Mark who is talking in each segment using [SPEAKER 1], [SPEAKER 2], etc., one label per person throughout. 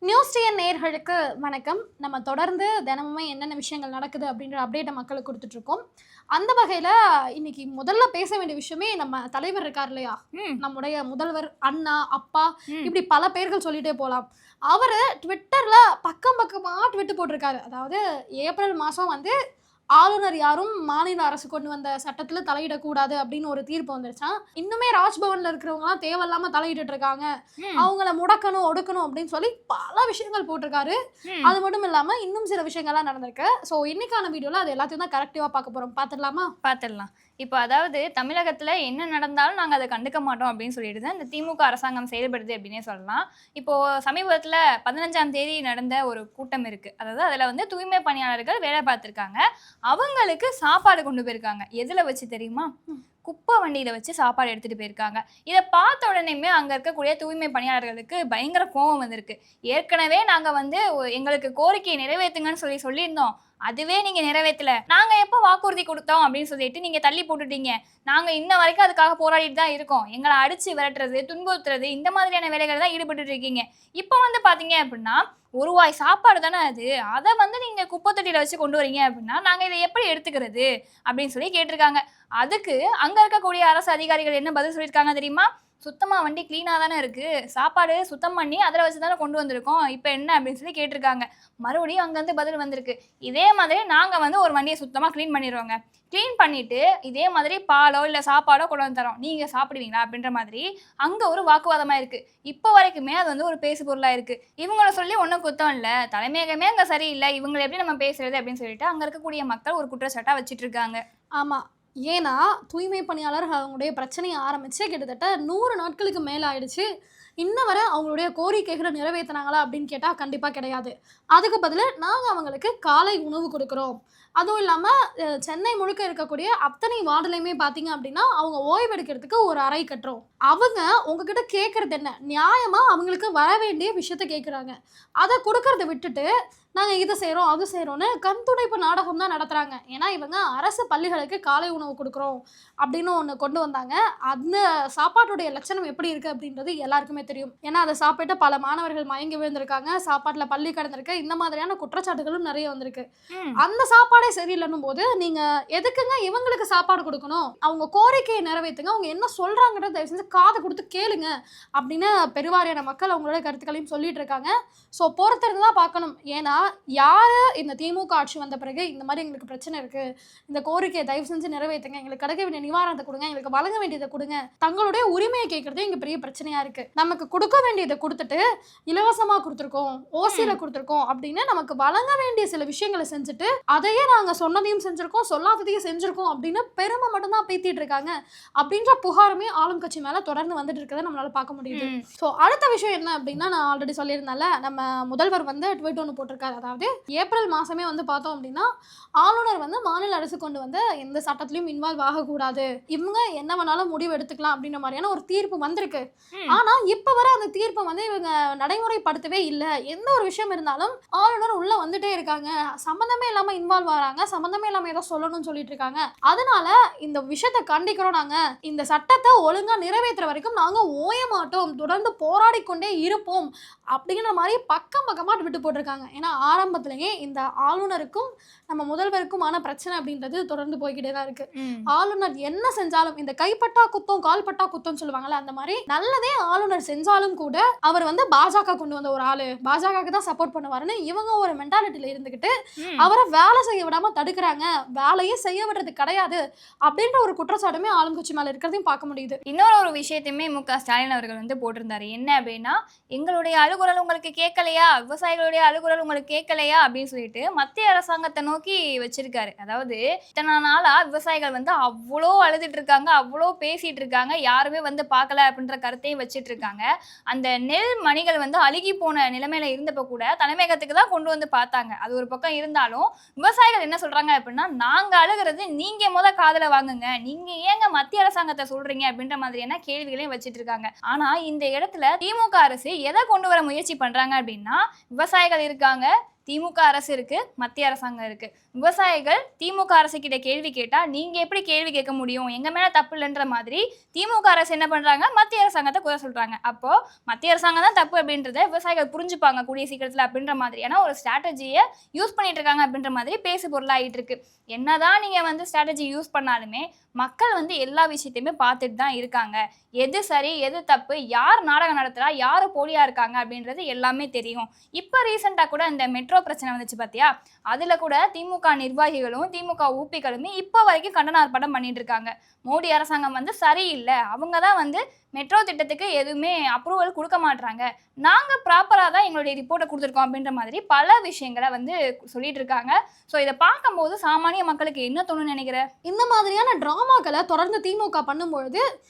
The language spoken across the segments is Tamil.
[SPEAKER 1] நியூஸ் டிஎன் நேயர்களுக்கு வணக்கம். நம்ம தொடர்ந்து தினமுமே என்னென்ன விஷயங்கள் நடக்குது அப்படின்ற அப்டேட்டை மக்களுக்கு கொடுத்துட்ருக்கோம். அந்த வகையில் இன்னைக்கு முதல்ல பேச வேண்டிய விஷயமே நம்ம தலைவர் இருக்கார் இல்லையா, நம்முடைய முதல்வர், அண்ணா, அப்பா, இப்படி பல பேர்கள் சொல்லிட்டே போகலாம். அவர் ட்விட்டரில் பக்கம் பக்கமாக ட்விட்டு போட்டிருக்காரு. அதாவது ஏப்ரல் மாதம் வந்து ஆளுநர் யாரும் மாநில அரசு கொண்டு வந்த சட்டத்தில் தலையிடக்கூடாது அப்படின்னு ஒரு தீர்ப்பு வந்துருச்சான். இன்னுமே ராஜ்பவனில் இருக்கிறவங்கலாம் தேவையில்லாமல் தலையிட்டு இருக்காங்க, அவங்கள முடக்கணும் ஒடுக்கணும் அப்படின்னு சொல்லி பல விஷயங்கள் போட்டிருக்காரு. அது மட்டும் இல்லாமல் இன்னும் சில விஷயங்கள்லாம் நடந்திருக்கு. ஸோ இன்னைக்கான வீடியோவில் அது எல்லாத்தையும் தான் கரெக்டிவாக பார்க்க போகிறோம். பார்த்துடலாமா?
[SPEAKER 2] பார்த்துடலாம். இப்போ அதாவது தமிழகத்தில் என்ன நடந்தாலும் நாங்கள் அதை கண்டுக்க மாட்டோம் அப்படின்னு சொல்லிட்டு தான் இந்த திமுக அரசாங்கம் செயல்படுது அப்படின்னே சொல்லலாம். இப்போது சமீபத்தில் 15ஆம் தேதி நடந்த ஒரு கூட்டம் இருக்குது. அதாவது அதில் வந்து தூய்மை பணியாளர்கள் வேலை பார்த்துருக்காங்க. அவங்களுக்கு சாப்பாடு கொண்டு போயிருக்காங்க. எதில் வச்சு தெரியுமா? குப்பை வண்டியில் வச்சு சாப்பாடு எடுத்துகிட்டு போயிருக்காங்க. இதை பார்த்த உடனேயுமே அங்கே இருக்கக்கூடிய தூய்மை பணியாளர்களுக்கு பயங்கர கோபம் வந்திருக்கு. ஏற்கனவே நாங்கள் வந்து எங்களுக்கு கோரிக்கையை நிறைவேற்றுங்கன்னு சொல்லியிருந்தோம், அதுவே நீங்கள் நிறைவேற்றலை. நாங்கள் எப்போ வாக்குறுதி கொடுத்தோம் அப்படின்னு சொல்லிட்டு நீங்கள் தள்ளி போட்டுட்டீங்க. நாங்கள் இன்ன வரைக்கும் அதுக்காக போராடிட்டு தான் இருக்கோம். எங்களை அடித்து விரட்டுறது, துன்புறுத்துறது, இந்த மாதிரியான வேலைகள் தான் ஈடுபட்டு இருக்கீங்க. இப்போ வந்து பார்த்தீங்க அப்படின்னா ஒரு வாய் சாப்பாடு தானே அது, அதை வந்து நீங்கள் குப்பை தொட்டியில் வச்சு கொண்டு வரீங்க அப்படின்னா நாங்கள் இதை எப்படி எடுத்துக்கிறது அப்படின்னு சொல்லி கேட்டிருக்காங்க. அதுக்கு அங்கே இருக்கக்கூடிய அரசு அதிகாரிகள் என்ன பதில் சொல்லியிருக்காங்க தெரியுமா? சுத்தமாக வண்டி க்ளீனாக தானே இருக்குது, சாப்பாடு சுத்தம் பண்ணி அதில் வச்சு தானே கொண்டு வந்திருக்கோம், இப்போ என்ன அப்படின்னு சொல்லி கேட்டிருக்காங்க. மறுபடியும் அங்கேருந்து பதில் வந்திருக்கு, இதே மாதிரி நாங்கள் வந்து ஒரு வண்டியை சுத்தமாக க்ளீன் பண்ணிடுவோங்க, க்ளீன் பண்ணிவிட்டு இதே மாதிரி பாலோ இல்லை சாப்பாடோ கொண்டு வந்து தரோம், நீங்கள் சாப்பிடுவீங்களா அப்படின்ற மாதிரி அங்கே ஒரு வாக்குவாதமாக இருக்குது. இப்போ வரைக்குமே அது வந்து ஒரு பேசு பொருளாக இருக்குது. இவங்கள சொல்லி ஒன்றும் குத்தம் இல்லை, தலைமையகமே அங்கே சரியில்லை, இவங்களை எப்படி நம்ம பேசுறது அப்படின்னு சொல்லிட்டு அங்கே இருக்கக்கூடிய மக்கள் ஒரு குற்றச்சாட்டாக வச்சுட்டு இருக்காங்க.
[SPEAKER 1] ஆமாம், ஏன்னா தூய்மை பணியாளர்கள் அவங்களுடைய பிரச்சனையை ஆரம்பித்து கிட்டத்தட்ட 100 நாட்களுக்கு மேலே ஆயிடுச்சு. இன்ன வரை அவங்களுடைய கோரிக்கைகளை நிறைவேற்றினாங்களா அப்படின்னு கேட்டால் கண்டிப்பாக கிடையாது. அதுக்கு பதில் நாங்கள் அவங்களுக்கு காலை உணவு கொடுக்குறோம். அதுவும் இல்லாமல் சென்னை முழுக்க இருக்கக்கூடிய அத்தனை வார்டுலையுமே பார்த்தீங்க அப்படின்னா அவங்க ஓய்வெடுக்கிறதுக்கு ஒரு அறை கட்டுறோம். அவங்க உங்ககிட்ட கேட்குறது என்ன, நியாயமாக அவங்களுக்கு வர வேண்டிய விஷயத்த கேட்குறாங்க. அதை கொடுக்கறத விட்டுட்டு நாங்கள் இது செய்கிறோம் அது செய்கிறோன்னு கண் துடைப்பு நாடகம் தான் நடத்துகிறாங்க. ஏன்னா இவங்க அரசு பள்ளிகளுக்கு காலை உணவு கொடுக்குறோம் அப்படின்னு ஒன்று கொண்டு வந்தாங்க. அந்த சாப்பாட்டுடைய லட்சணம் எப்படி இருக்குது அப்படின்றது எல்லாருக்குமே தெரியும். ஏன்னா அதை சாப்பிட்டு பல மாணவர்கள் மயங்கி விழுந்திருக்காங்க, சாப்பாட்டில் பள்ளி கடந்திருக்கு, இந்த மாதிரியான குற்றச்சாட்டுகளும் நிறைய வந்திருக்கு. அந்த சாப்பாடே சரியில்லைன்னும் போது நீங்கள் எதுக்குங்க இவங்களுக்கு சாப்பாடு கொடுக்கணும்? அவங்க கோரிக்கையை நிறைவேற்றுங்க, அவங்க என்ன சொல்கிறாங்கன்றத தயவு செஞ்சு காது கொடுத்து கேளுங்க அப்படின்னு பெருவாரியான மக்கள் அவங்களோட கருத்துக்களையும் சொல்லிட்டு இருக்காங்க. ஸோ பொறுத்திருந்து தான் பார்க்கணும். ஏன்னா யார் இந்த திமுக ஆட்சி வந்த பிறகு இந்த மாதிரி எங்களுக்கு பிரச்சனை இருக்குது, இந்த கோரிக்கையை தயவு செஞ்சு நிறைவேற்றுங்க, எங்களுக்கு கிடைக்க வேண்டிய நிவாரணத்தை கொடுங்க, எங்களுக்கு வழங்க வேண்டியதை கொடுங்க, தங்களுடைய உரிமையை கேட்குறதே இங்கே பெரிய பிரச்சனையாக இருக்குது. நமக்கு கொடுக்க வேண்டியதை கொடுத்துட்டு இலவசமாக கொடுத்துருக்கோம், ஓசியில் கொடுத்துருக்கோம் அப்படின்னு நமக்கு வழங்க வேண்டிய சில விஷயங்களை செஞ்சுட்டு அதையே நாங்கள் சொன்னதையும் செஞ்சுருக்கோம் சொல்லாததையும் செஞ்சுருக்கோம் அப்படின்னு பெருமை மட்டும்தான் பேத்திட்டு இருக்காங்க அப்படின்ற புகாருமே ஆளும் கட்சி மேலே தொடர்ந்து வந்துட்டு இருக்கிறத நம்மளால பார்க்க முடியுது. ஸோ அடுத்த விஷயம் என்ன அப்படின்னா, நான் ஆல்ரெடி சொல்லியிருந்தால நம்ம முதல்வர் வந்து ட்வீட் ஒன்று போட்டிருக்காரு. அதாவது ஏப்ரல் மாதமே வந்து பார்த்தோம் அப்படின்னா ஆளுநர் வந்து மாநில அரசு கொண்டு வந்து எந்த சட்டத்திலையும் இன்வால்வ் ஆகக்கூடாது, இவங்க என்ன வேணாலும் முடிவு எடுத்துக்கலாம் அப்படின்ற மாதிரியான ஒரு தீர்ப்பு வந்திருக்கு. ஆனால் இப்போ வர அந்த தீர்ப்பை வந்து இவங்க நடைமுறைப்படுத்தவே இல்லை. எந்த ஒரு விஷயம் இருந்தாலும் ஆளுநர் உள்ள வந்துட்டே இருக்காங்க, சம்மந்தமே இல்லாமல் இன்வால்வ் ஆகிறாங்க, சம்மந்தமே இல்லாமல் ஏதோ சொல்லணும்னு சொல்லிட்டு இருக்காங்க. அதனால இந்த விஷயத்தை கண்டிக்கிறோம், நாங்கள் இந்த சட்டத்தை ஒழுங்காக நிறைவேற்றுற வரைக்கும் நாங்கள் ஓய மாட்டோம், தொடர்ந்து போராடி கொண்டே இருப்போம் அப்படிங்கிற மாதிரி பக்கம் பக்கமாக விட்டு போட்டிருக்காங்க. ஏன்னா ஆரம்பத்திலேயே இந்த ஆளுநருக்கும் நம்ம முதல்வருக்குமான பிரச்சனை அப்படின்றது தொடர்ந்து போய்கிட்டே தான் இருக்கு. ஆளுநர் என்ன செஞ்சாலும் இந்த கைப்பட்டா குத்தம் கால்பட்டா குத்தம் சொல்லுவாங்கல்ல, அந்த மாதிரி நல்லதே ஆளுநர் செஞ்சாலும் கூட அவர் வந்து பாஜக கொண்டு வந்த ஒரு ஆளு, பாஜகவுக்கு தான் சப்போர்ட் பண்ணுவாருன்னு இவங்க ஒரு மென்டாலிட்டியில இருந்துகிட்டு அவரை வேலை செய்ய விடாம தடுக்கிறாங்க, வேலையே செய்ய விடுறது கிடையாது அப்படின்ற ஒரு குற்றச்சாட்டுமே ஆளுங்கட்சி மேல இருக்கிறதையும் பார்க்க முடியுது.
[SPEAKER 2] இன்னொரு ஒரு விஷயத்தையுமே மு.க. ஸ்டாலின் அவர்கள் வந்து போட்டிருந்தாரு. என்ன அப்படின்னா, எங்களுடைய அலுகுரல் உங்களுக்கு கேட்கலையா, விவசாயிகளுடைய அலுகுரல் உங்களுக்கு கேட்கலையா அப்படின்னு சொல்லிட்டு மத்திய அரசாங்கத்தை நோக்கி வச்சிருக்காரு. அதாவது இத்தனை நாளா விவசாயிகள் வந்து அவ்வளோ அழுதுட்டு இருக்காங்க, அவ்வளோ பேசிட்டு இருக்காங்க, யாருமே வந்து பார்க்கல அப்படின்ற கருத்தையும் வச்சுட்டு இருக்காங்க. அந்த நெல் மணிகள் வந்து அழுகி போன நிலைமையில இருந்தப்ப கூட தலைமையகத்துக்கு தான் கொண்டு வந்து பார்த்தாங்க. அது ஒரு பக்கம் இருந்தாலும் விவசாயிகள் என்ன சொல்றாங்க அப்படின்னா, நாங்க அழுகிறது நீங்க காதுல வாங்குங்க, நீங்க ஏங்க மத்திய அரசாங்கத்தை சொல்றீங்க அப்படின்ற மாதிரியான கேள்விகளையும் வச்சுட்டு இருக்காங்க. ஆனா இந்த இடத்துல திமுக அரசு எதை கொண்டு வர முயற்சி பண்றாங்க அப்படின்னா, விவசாயிகள் இருக்காங்க, திமுக அரசு இருக்கு, மத்திய அரசாங்கம் இருக்கு. விவசாயிகள் திமுக அரசு கிட்ட கேள்வி கேட்டா நீங்க எப்படி கேள்வி கேட்க முடியும், எங்க மேல தப்பு இல்லைன்ற மாதிரி திமுக அரசு என்ன பண்றாங்க, மத்திய அரசாங்கத்தை குறை சொல்றாங்க. அப்போ மத்திய அரசாங்கம் தான் தப்பு அப்படின்றத விவசாயிகள் புரிஞ்சுப்பாங்க கூடிய சீக்கிரத்துல அப்படின்ற மாதிரியான ஒரு ஸ்ட்ராட்டஜியை யூஸ் பண்ணிட்டு இருக்காங்க அப்படின்ற மாதிரி பேசு பொருளாகிட்டு இருக்கு. என்னதான் நீங்க வந்து ஸ்ட்ராட்டஜி யூஸ் பண்ணாலுமே மக்கள் வந்து எல்லா விஷயத்தையுமே பார்த்துட்டு தான் இருக்காங்க. எது சரி எது தப்பு, யார் நாடகம் நடத்துறா, யாரு போலியா இருக்காங்க அப்படின்றது எல்லாமே தெரியும். இப்ப ரீசெண்டா கூட இந்த மெட்ரோ பிரச்சனை வந்துச்சு பாத்தியா, அதுல கூட திமுக நிர்வாகிகளும் திமுக ஊப்பிகளுமே இப்ப வரைக்கும் கண்டன ஆர்ப்பாட்டம் பண்ணிட்டு இருக்காங்க. மோடி அரசாங்கம் வந்து சரியில்லை, அவங்க தான் வந்து மெட்ரோ திட்டத்துக்கு எதுவுமே அப்ரூவல் கொடுக்க மாட்டாங்க, நாங்க ப்ராப்பரா தான் எங்களுடைய ரிப்போர்ட்டை கொடுத்துருக்கோம் அப்படின்ற மாதிரி பல விஷயங்களை வந்து சொல்லிட்டு இருக்காங்க. ஸோ இதை பார்க்கும்போது சாமானிய மக்களுக்கு என்ன தோணுன்னு நினைக்கிறேன்?
[SPEAKER 1] இந்த மாதிரியான டிராமாக்களை தொடர்ந்து திமுக பண்ணும்பொழுது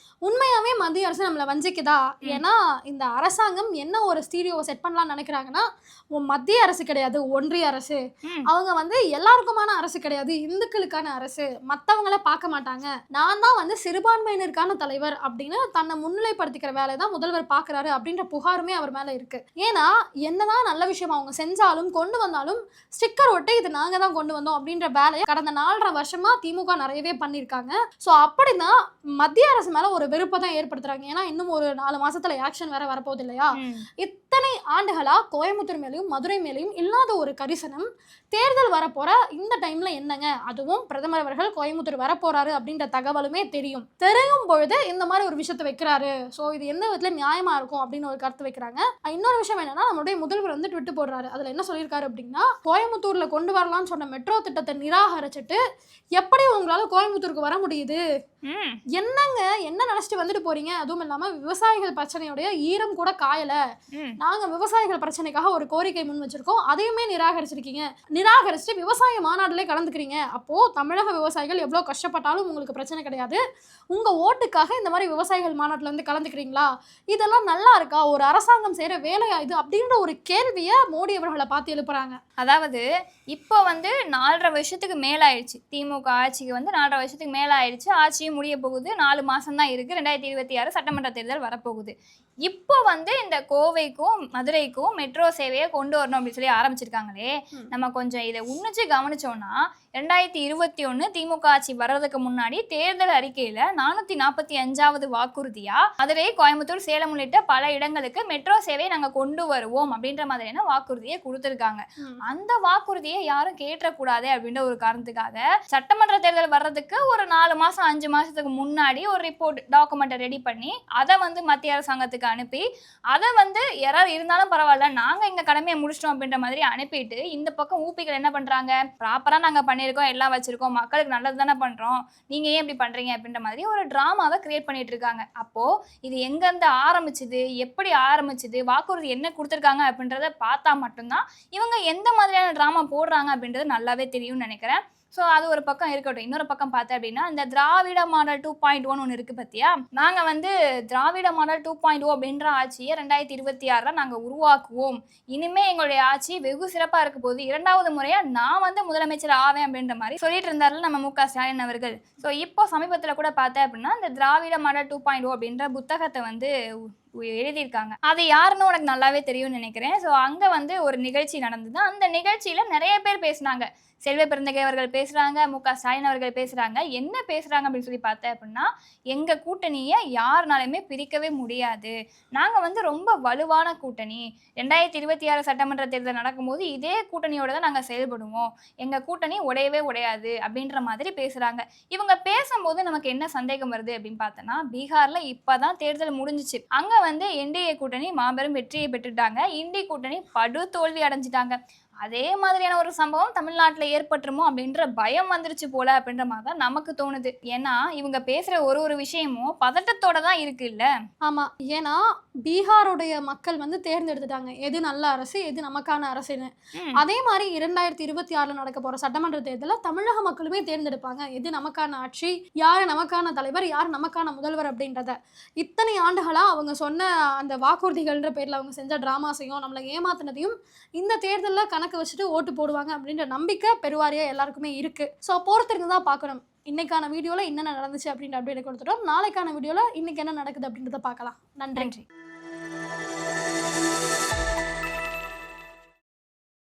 [SPEAKER 1] உண்மையாவே மத்திய அரசு நம்மளை வஞ்சிக்குதா? ஏன்னா இந்த அரசாங்கம் என்ன ஒரு ஸ்டீரியோவை செட் பண்ணலாம்னு நினைக்கிறாங்கன்னா, மத்திய அரசு கிடையாது, ஒன்றிய அரசு, அவங்க வந்து எல்லாருக்குமான அரசு கிடையாது, இந்துக்களுக்கான அரசு, மற்றவங்கள பார்க்க மாட்டாங்க, நான் தான் வந்து சிறுபான்மையினருக்கான தலைவர் அப்படின்னு தன்னை முன்னிலைப்படுத்திக்கிற வேலை தான் முதல்வர் பார்க்குறாரு அப்படின்ற புகாருமே அவர் மேலே இருக்கு. ஏன்னா என்னதான் நல்ல விஷயம் அவங்க செஞ்சாலும் கொண்டு வந்தாலும் ஸ்டிக்கர் ஒட்டி இது நாங்க தான் கொண்டு வந்தோம் அப்படின்ற வேலையை கடந்த 4.5 வருஷமா திமுக நிறையவே பண்ணியிருக்காங்க. ஸோ அப்படிதான் மத்திய அரசு மேல ஒரு வெறுப்பை தான் ஏற்படுத்துறாங்க. ஏன்னா இன்னும் ஒரு 4 மாசத்துல ஆக்ஷன் வேற வரப்போகுது இல்லையா? இத்தனை ஆண்டுகளா கோயம்புத்தூர் மேலையும் மதுரை மேலையும் இல்லாத ஒரு கரிசனம் தேர்தல் வரப்போற இந்த டைம்ல என்னங்க, அதுவும் பிரதமர் அவர்கள் கோயம்புத்தூர் வரப்போறாரு அப்படின்ற தகவலுமே தெரியும் பொழுது இந்த மாதிரி ஒரு விஷயத்தை வைக்கிறாரு. ஸோ இது எந்த விதத்துல நியாயமா இருக்கும் அப்படின்னு ஒரு கருத்து வைக்கிறாங்க. இன்னொரு விஷயம் என்னன்னா, நம்மளுடைய முதல்வர் வந்து ட்விட்டு போடுறாரு. அதுல என்ன சொல்லியிருக்காரு அப்படின்னா, கோயம்புத்தூர்ல கொண்டு வரலாம்னு சொன்ன மெட்ரோ திட்டத்தை நிராகரிச்சுட்டு எப்படி உங்களால கோயம்புத்தூருக்கு வர முடியுது, என்னங்க என்ன நினைச்சிட்டு வந்துட்டு போறீங்க, அதுவும் இல்லாம விவசாயிகள் பிரச்சனையுடைய ஈரம் கூட காயல, நாங்க விவசாயிகள் பிரச்சனைக்காக ஒரு கோரிக்கை முன் வச்சிருக்கோம், அதையுமே நிராகரிச்சிருக்கீங்க, நிராகரிச்சுட்டு விவசாய மாநாட்டிலே கலந்துக்கிறீங்க, அப்போ தமிழக விவசாயிகள் எவ்வளவு கஷ்டப்பட்டாலும் உங்களுக்கு பிரச்சனை கிடையாது, உங்க ஓட்டுக்காக இந்த மாதிரி விவசாயிகள் மாநாட்டில் வந்து கலந்துக்கிறீங்களா, இதெல்லாம் நல்லா இருக்கா, ஒரு அரசாங்கம் செய்யற வேலையா இது அப்படின்ற ஒரு கேள்வியை மோடி அவர்களை பார்த்து எழுப்புறாங்க.
[SPEAKER 2] அதாவது இப்போ வந்து 4.5 வருஷத்துக்கு மேலாயிடுச்சு, திமுக ஆட்சிக்கு வந்து 4.5 வருஷத்துக்கு மேலாயிடுச்சு, ஆட்சியும் முடிய போகுது, 4 மாசம் தான் இருக்கு, 2026 சட்டமன்ற தேர்தல் வரப்போகுது. இப்போ வந்து இந்த கோவைக்கும் மதுரைக்கும் மெட்ரோ சேவையை கொண்டு வரணும் அப்படின்னு சொல்லி ஆரம்பிச்சிருக்காங்களே, நம்ம கொஞ்சம் இதை உன்னிச்சு கவனிச்சோம்னா 2021 திமுக ஆட்சி வர்றதுக்கு முன்னாடி தேர்தல் அறிக்கையில 445வது வாக்குறுதியா மதுரை, கோயம்புத்தூர், சேலம் உள்ளிட்ட பல இடங்களுக்கு மெட்ரோ சேவையை நாங்க கொண்டு வருவோம் அப்படின்ற மாதிரியான வாக்குறுதியை கொடுத்திருக்காங்க. அந்த வாக்குறுதியை யாரும் கேட்டக்கூடாது அப்படின்ற ஒரு காரணத்துக்காக சட்டமன்ற தேர்தல் வர்றதுக்கு ஒரு 4 மாசம் 5 மாசத்துக்கு முன்னாடி ஒரு ரிப்போர்ட் டாக்குமெண்ட்டை ரெடி பண்ணி அதை வந்து மத்திய அரசாங்கத்துக்கு அனுப்பி அதை வந்து யாராவது இருந்தாலும் பரவாயில்ல நாங்க எங்க கடமையை முடிச்சிட்டோம் அப்படின்ற மாதிரி அனுப்பிட்டு, இந்த பக்கம் ஊப்பிகள் என்ன பண்றாங்க, ப்ராப்பரா நாங்க பண்ணியிருக்கோம், எல்லாம் வச்சிருக்கோம், மக்களுக்கு நல்லது தானே பண்றோம், நீங்க ஏன் இப்படி பண்றீங்க அப்படின்ற மாதிரி ஒரு டிராமாவை கிரியேட் பண்ணிட்டு இருக்காங்க. அப்போ இது எங்கிருந்து ஆரம்பிச்சுது, எப்படி ஆரம்பிச்சுது, வாக்குறுதி என்ன கொடுத்துருக்காங்க அப்படின்றத பார்த்தா மட்டும்தான் இவங்க எந்த மாதிரியான டிராமா போடுறாங்க அப்படின்றது நல்லாவே தெரியும்னு நினைக்கிறேன். ஸோ அது ஒரு பக்கம் இருக்கட்டும். இன்னொரு பக்கம் பார்த்தேன் அப்படின்னா, இந்த திராவிட மாடல் 2.1 ஒன்று இருக்குது பார்த்தியா, நாங்கள் வந்து திராவிட மாடல் 2.0 அப்படின்ற ஆட்சியை 2026 நாங்கள் உருவாக்குவோம், இனிமேல் எங்களுடைய ஆட்சி வெகு சிறப்பாக இருக்க போது, 2வது முறையாக நான் வந்து முதலமைச்சர் ஆவேன் அப்படின்ற மாதிரி சொல்லிட்டு இருந்தார்ல நம்ம மு.க. ஸ்டாலின் அவர்கள். ஸோ இப்போ சமீபத்தில் கூட பார்த்தேன் அப்படின்னா, இந்த திராவிட மாடல் 2.0 அப்படின்ற புத்தகத்தை வந்து எழுதியிருக்காங்க. அது யாருன்னு உனக்கு நல்லாவே தெரியும்னு நினைக்கிறேன். ஸோ அங்கே வந்து ஒரு நிகழ்ச்சி நடந்தது. அந்த நிகழ்ச்சியில் நிறைய பேர் பேசினாங்க. செல்வ பெருந்தகை அவர்கள் பேசுகிறாங்க, மு.க. ஸ்டாலின் அவர்கள் பேசுகிறாங்க. என்ன பேசுகிறாங்க அப்படின்னு சொல்லி பார்த்தேன் அப்படின்னா, எங்கள் கூட்டணியை யாருனாலுமே பிரிக்கவே முடியாது, நாங்கள் வந்து ரொம்ப வலுவான கூட்டணி, 2026 சட்டமன்ற தேர்தல் நடக்கும்போது இதே கூட்டணியோட தான் நாங்கள் செயல்படுவோம், எங்கள் கூட்டணி உடையவே உடையாது அப்படின்ற மாதிரி பேசுகிறாங்க. இவங்க பேசும்போது நமக்கு என்ன சந்தேகம் வருது அப்படின்னு பார்த்தோன்னா, பீகாரில் இப்போ தான் தேர்தல் முடிஞ்சிச்சு, அங்கே வந்து என்டிஏ கூட்டணி மாபெரும் வெற்றியை பெற்றுட்டாங்க, இண்டி கூட்டணி படு தோல்வி அடைஞ்சிட்டாங்க. அதே மாதிரியான ஒரு சம்பவம் தமிழ்நாட்டில் ஏற்பட்டுருமோ அப்படின்ற பயம் வந்துருச்சு போல அப்படின்ற மாதிரி தான் நமக்கு தோணுது. ஏன்னா இவங்க பேசுற ஒரு விஷயமும் பதட்டத்தோட தான் இருக்கு இல்ல.
[SPEAKER 1] ஆமா, ஏன்னா பீகாருடைய மக்கள் வந்து தேர்ந்தெடுத்துட்டாங்க எது நல்ல அரசு, எது நமக்கான அரசுன்னு. அதே மாதிரி 2026 நடக்க போற சட்டமன்ற தேர்தலில் தமிழக மக்களுமே தேர்ந்தெடுப்பாங்க எது நமக்கான ஆட்சி, யாரு நமக்கான தலைவர், யார் நமக்கான முதல்வர் அப்படின்றத. இத்தனை ஆண்டுகளா அவங்க சொன்ன அந்த வாக்குறுதிகள்ன்ற பேர்ல அவங்க செஞ்ச டிராமாஸையும் நம்மளை ஏமாத்தினதையும் இந்த தேர்தலில் கணக்கு வச்சுட்டு ஓட்டு போடுவாங்க அப்படின்ற நம்பிக்கை பெருவாரியா எல்லாருக்குமே இருக்கு. ஸோ பொறுத்திருந்து தான் பார்க்கணும். இன்னைக்கான வீடியோல என்னென்ன நடந்துச்சு அப்படின்ற அப்டேட் கொடுத்துட்டோம். நாளைக்கான வீடியோல இன்னைக்கு என்ன நடக்குது அப்படின்றத பார்க்கலாம். நன்றி.